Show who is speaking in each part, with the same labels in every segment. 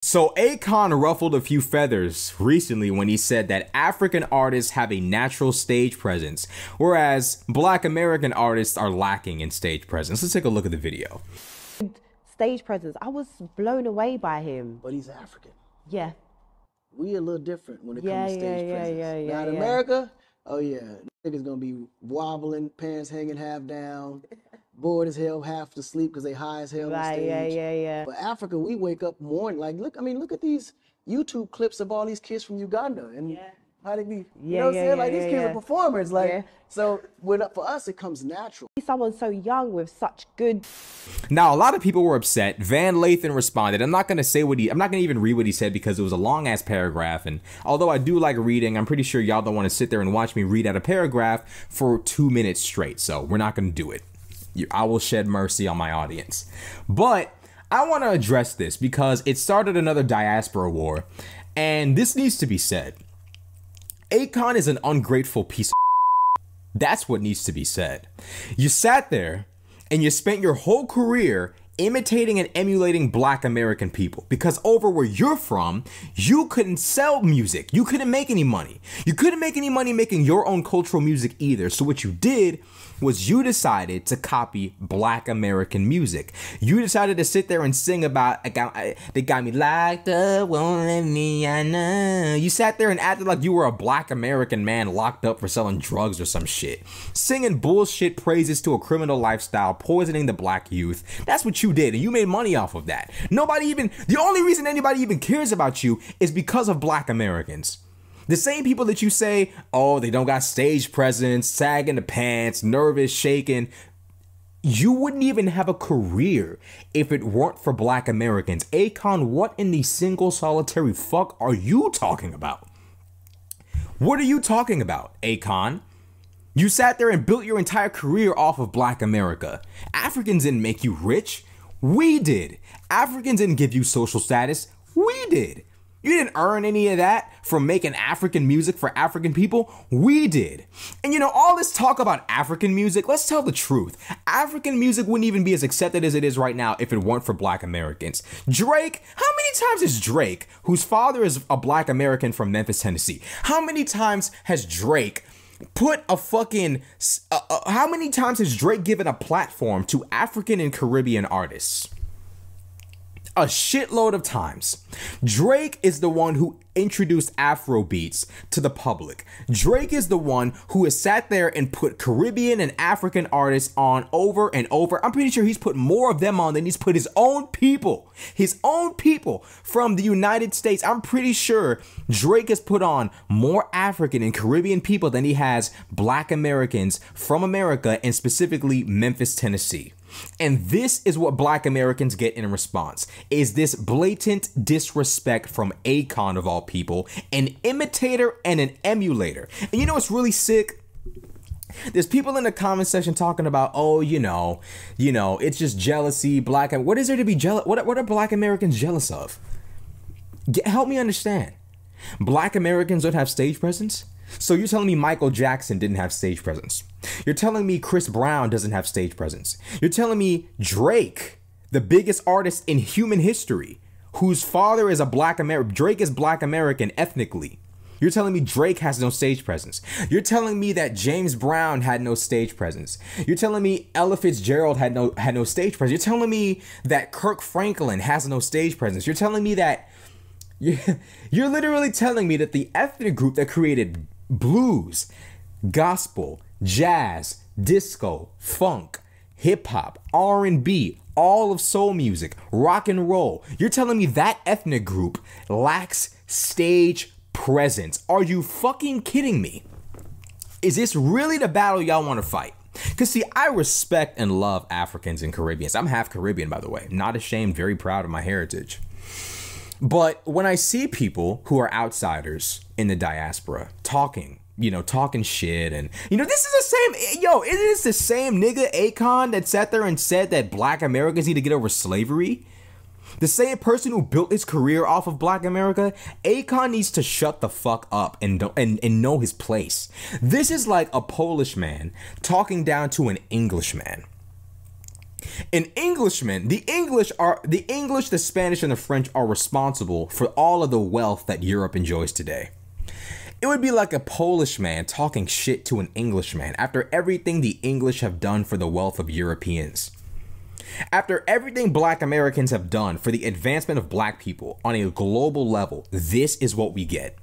Speaker 1: So Akon ruffled a few feathers recently when he said that African artists have a natural stage presence, whereas Black American artists are lacking in stage presence. Let's take a look at the video.
Speaker 2: Stage presence. I was blown away by him.
Speaker 3: But he's African.
Speaker 2: Yeah.
Speaker 3: We a little different when it comes to stage presence. Now in
Speaker 2: yeah.
Speaker 3: America, oh yeah, niggas gonna be wobbling, pants hanging half down, bored as hell, half asleep because they high as hell on stage.
Speaker 2: Yeah.
Speaker 3: But Africa, we wake up morning like look at these YouTube clips of all these kids from Uganda and how they be, you know what I'm saying? Like these kids are performers. Like so, for us, it comes natural.
Speaker 2: Someone so young with such good.
Speaker 1: Now, a lot of people were upset. Van Lathan responded. I'm not going to even read what he said because it was a long ass paragraph. And although I do like reading, I'm pretty sure y'all don't want to sit there and watch me read out a paragraph for 2 minutes straight. So we're not going to do it. I will shed mercy on my audience. But I want to address this because it started another diaspora war. And this needs to be said. Akon is an ungrateful piece of That's what needs to be said. You sat there and you spent your whole career imitating and emulating Black American people because over where you're from, you couldn't sell music. You couldn't make any money. You couldn't make any money making your own cultural music either. So what you did was you decided to copy Black American music. You decided to sit there and sing about, they got me locked up, won't let me, I know. You sat there and acted like you were a Black American man locked up for selling drugs or some shit. Singing bullshit praises to a criminal lifestyle, poisoning the Black youth. That's what you did, and you made money off of that. The only reason anybody even cares about you is because of Black Americans. The same people that you say, oh, they don't got stage presence, sagging the pants, nervous, shaking. You wouldn't even have a career if it weren't for Black Americans. Akon, what in the single solitary fuck are you talking about? What are you talking about, Akon? You sat there and built your entire career off of Black America. Africans didn't make you rich. We did. Africans didn't give you social status. We did. You didn't earn any of that from making African music for African people. We did. And you know, all this talk about African music, let's tell the truth. African music wouldn't even be as accepted as it is right now if it weren't for Black Americans. Drake, how many times has Drake, whose father is a Black American from Memphis, Tennessee, how many times has Drake put a fucking, how many times has Drake given a platform to African and Caribbean artists? A shitload of times. Drake is the one who introduced Afro beats to the public. Drake is the one who has sat there and put Caribbean and African artists on over and over. I'm pretty sure he's put more of them on than he's put his own people from the United States. I'm pretty sure Drake has put on more African and Caribbean people than he has Black Americans from America, and specifically Memphis, Tennessee. And this is what Black Americans get in response, is this blatant disrespect from Akon of all people, an imitator and an emulator. And you know what's really sick? There's people in the comment section talking about, oh, you know, it's just jealousy. What is there to be jealous? What are Black Americans jealous of? Help me understand. Black Americans don't have stage presence? So you're telling me Michael Jackson didn't have stage presence? You're telling me Chris Brown doesn't have stage presence? You're telling me Drake, the biggest artist in human history, whose father is a Drake is Black American ethnically. You're telling me Drake has no stage presence. You're telling me that James Brown had no stage presence. You're telling me Ella Fitzgerald had no stage presence. You're telling me that Kirk Franklin has no stage presence. You're telling me that you're literally telling me that the ethnic group that created blues, gospel, jazz, disco, funk, hip hop, R&B, all of soul music, rock and roll. You're telling me that ethnic group lacks stage presence. Are you fucking kidding me? Is this really the battle y'all want to fight? Because see, I respect and love Africans and Caribbeans. I'm half Caribbean, by the way. Not ashamed, very proud of my heritage. But when I see people who are outsiders in the diaspora talking shit, and this is the same, it is the same nigga Akon that sat there and said that Black Americans need to get over slavery. The same person who built his career off of Black America. Akon needs to shut the fuck up and know his place. This is like a Polish man talking down to an Englishman. An Englishman, the English, the Spanish, and the French are responsible for all of the wealth that Europe enjoys today. It would be like a Polish man talking shit to an Englishman after everything the English have done for the wealth of Europeans. After everything Black Americans have done for the advancement of Black people on a global level, this is what we get.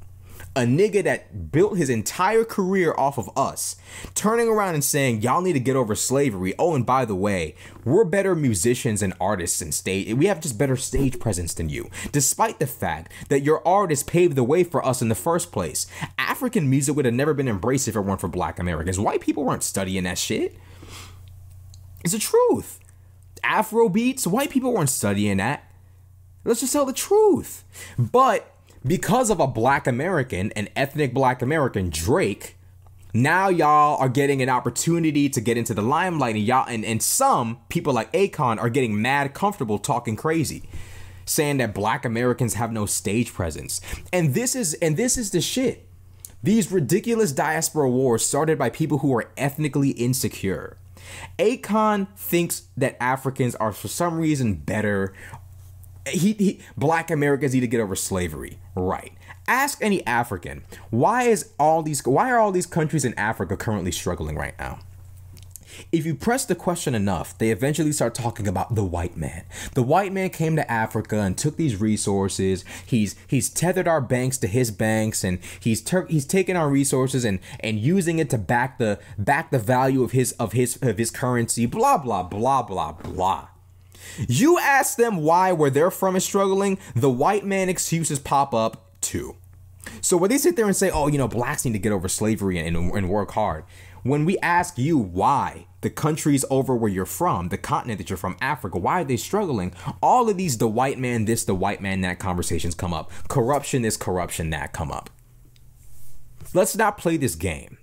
Speaker 1: A nigga that built his entire career off of us, turning around and saying, y'all need to get over slavery. Oh, and by the way, we're better musicians and artists and stage. We have just better stage presence than you, despite the fact that your artists paved the way for us in the first place. African music would have never been embraced if it weren't for Black Americans. White people weren't studying that shit. It's the truth. Afro beats, white people weren't studying that. Let's just tell the truth. But because of a Black American, an ethnic Black American, Drake, now y'all are getting an opportunity to get into the limelight, and y'all and some people like Akon are getting mad comfortable talking crazy, saying that Black Americans have no stage presence. And this is the shit. These ridiculous diaspora wars started by people who are ethnically insecure. Akon thinks that Africans are for some reason better. Black Americans need to get over slavery. Right. Ask any African, why are all these countries in Africa currently struggling right now? If you press the question enough, they eventually start talking about the white man. The white man came to Africa and took these resources. He's tethered our banks to his banks, and he's taken our resources and using it to back the value of his currency. Blah blah blah blah blah. You ask them why where they're from is struggling, the white man excuses pop up too. So when they sit there and say, oh, blacks need to get over slavery and work hard, when we ask you why the countries over where you're from, the continent that you're from, Africa, why are they struggling? All of these, the white man this, the white man that conversations come up. Corruption this, corruption that come up. Let's not play this game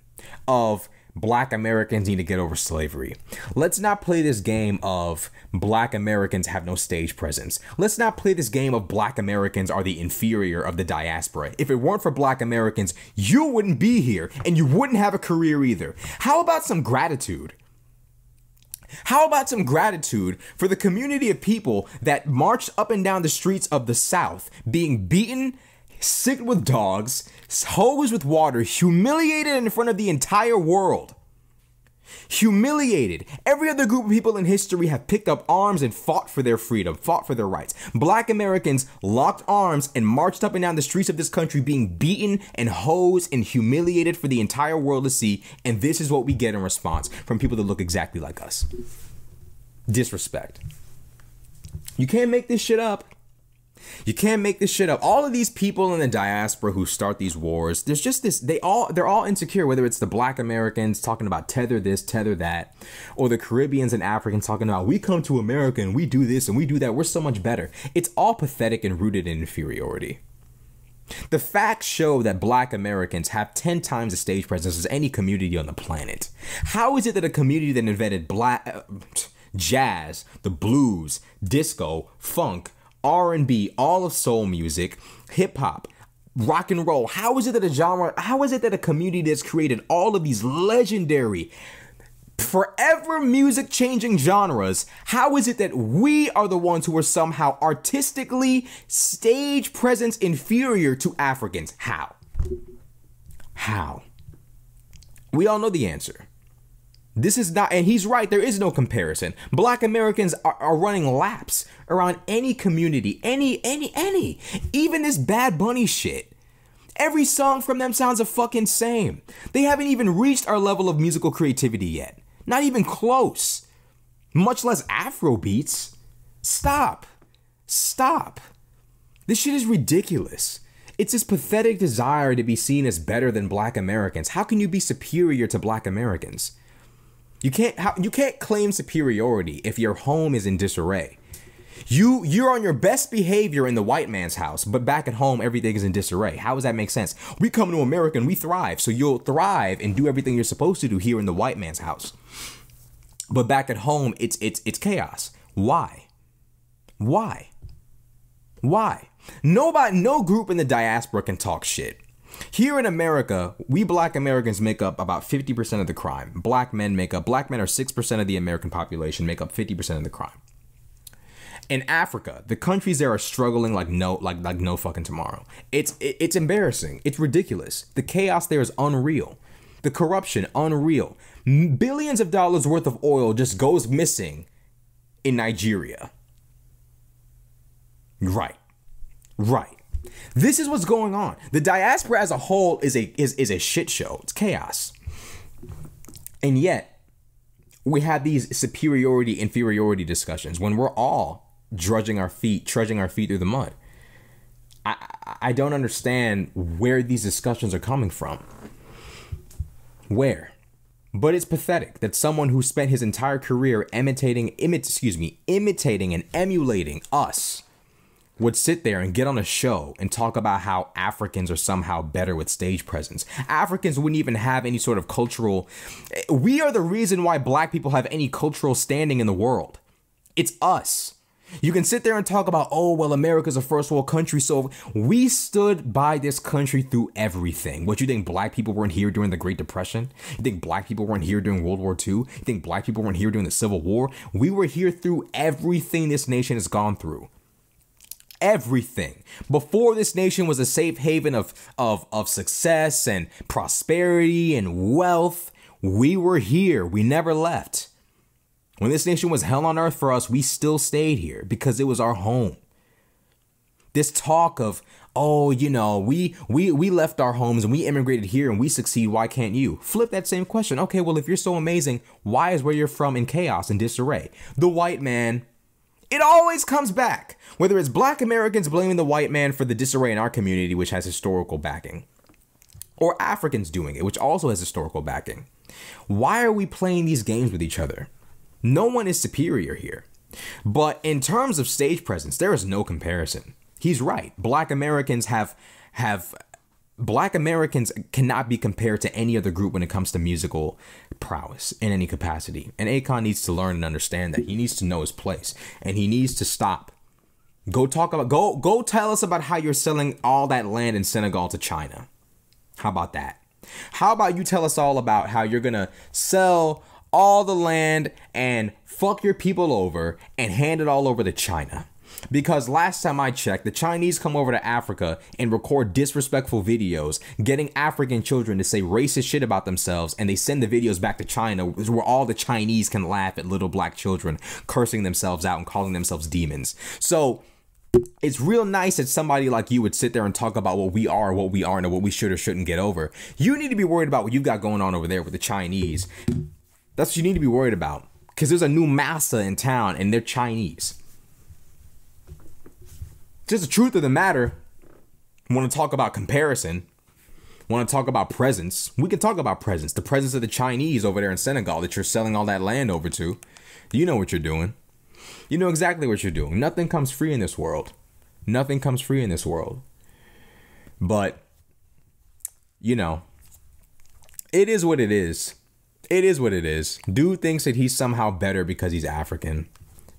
Speaker 1: of Black Americans need to get over slavery. Let's not play this game of Black Americans have no stage presence. Let's not play this game of Black Americans are the inferior of the diaspora. If it weren't for Black Americans, you wouldn't be here and you wouldn't have a career either. How about some gratitude? How about some gratitude for the community of people that marched up and down the streets of the South, being beaten, sicked with dogs, hosed with water, humiliated in front of the entire world. Humiliated. Every other group of people in history have picked up arms and fought for their freedom, fought for their rights. Black Americans locked arms and marched up and down the streets of this country being beaten and hosed and humiliated for the entire world to see. And this is what we get in response from people that look exactly like us. Disrespect. You can't make this shit up. You can't make this shit up. All of these people in the diaspora who start these wars, there's just this, they're all insecure, whether it's the Black Americans talking about tether this, tether that, or the Caribbeans and Africans talking about we come to America and we do this and we do that, we're so much better. It's all pathetic and rooted in inferiority. The facts show that Black Americans have 10 times the stage presence as any community on the planet. How is it that a community that invented jazz, the blues, disco, funk, R&B, all of soul music, hip hop, rock and roll. How is it that a community that's created all of these legendary, forever music changing genres, how is it that we are the ones who are somehow artistically stage presence inferior to Africans? How? We all know the answer. This is not, and he's right, there is no comparison. Black Americans are running laps around any community, any, even this Bad Bunny shit. Every song from them sounds the fucking same. They haven't even reached our level of musical creativity yet. Not even close. Much less Afro beats. Stop. This shit is ridiculous. It's this pathetic desire to be seen as better than Black Americans. How can you be superior to Black Americans? You can't claim superiority if your home is in disarray. You're on your best behavior in the white man's house, but back at home everything is in disarray. How does that make sense? We come to America and we thrive, so you'll thrive and do everything you're supposed to do here in the white man's house. But back at home, it's chaos. Why? No group in the diaspora can talk shit. Here in America, we black Americans make up about 50% of the crime. Black men are 6% of the American population, make up 50% of the crime. In Africa, the countries there are struggling like no fucking tomorrow. It's embarrassing. It's ridiculous. The chaos there is unreal. The corruption, unreal. Billions of dollars worth of oil just goes missing in Nigeria. Right. This is what's going on. The diaspora as a whole is a shit show. It's chaos. And yet, we have these superiority, inferiority discussions when we're all trudging our feet through the mud. I don't understand where these discussions are coming from. Where? But it's pathetic that someone who spent his entire career imitating and emulating us would sit there and get on a show and talk about how Africans are somehow better with stage presence. Africans wouldn't even have any sort of cultural... We are the reason why black people have any cultural standing in the world. It's us. You can sit there and talk about, oh, well, America's a first world country, so we stood by this country through everything. What, you think black people weren't here during the Great Depression? You think black people weren't here during World War II? You think black people weren't here during the Civil War? We were here through everything this nation has gone through. Everything. Before this nation was a safe haven of success and prosperity and wealth, we were here. We never left. When this nation was hell on earth for us, we still stayed here because it was our home. This talk of, oh, you know, we left our homes and we immigrated here and we succeed. Why can't you? Flip that same question. Okay, well, if you're so amazing, why is where you're from in chaos and disarray? The white man. It always comes back. Whether it's black Americans blaming the white man for the disarray in our community, which has historical backing, or Africans doing it, which also has historical backing. Why are we playing these games with each other? No one is superior here. But in terms of stage presence, there is no comparison. He's right. Black Americans cannot be compared to any other group when it comes to musical prowess in any capacity. And Akon needs to learn and understand that. He needs to know his place and he needs to stop. Go tell us about how you're selling all that land in Senegal to China. How about that? How about you tell us all about how you're going to sell all the land and fuck your people over and hand it all over to China? Because last time I checked, the Chinese come over to Africa and record disrespectful videos, getting African children to say racist shit about themselves, and they send the videos back to China where all the Chinese can laugh at little black children cursing themselves out and calling themselves demons. So it's real nice that somebody like you would sit there and talk about what we are, and what we should or shouldn't get over. You need to be worried about what you've got going on over there with the Chinese. That's what you need to be worried about, because there's a new massa in town and they're Chinese. Just the truth of the matter. Want to talk about comparison? Want to talk about presence? We can talk about presence. The presence of the Chinese over there in Senegal that you're selling all that land over to. You know what you're doing. You know exactly what you're doing. Nothing comes free in this world. Nothing comes free in this world. But, you know, it is what it is. It is what it is. Dude thinks that he's somehow better because he's African.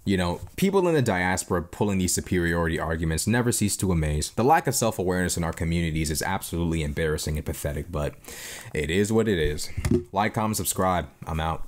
Speaker 1: You know, people in the diaspora pulling these superiority arguments never cease to amaze. The lack of self-awareness in our communities is absolutely embarrassing and pathetic, but it is what it is. Like, comment, subscribe. I'm out.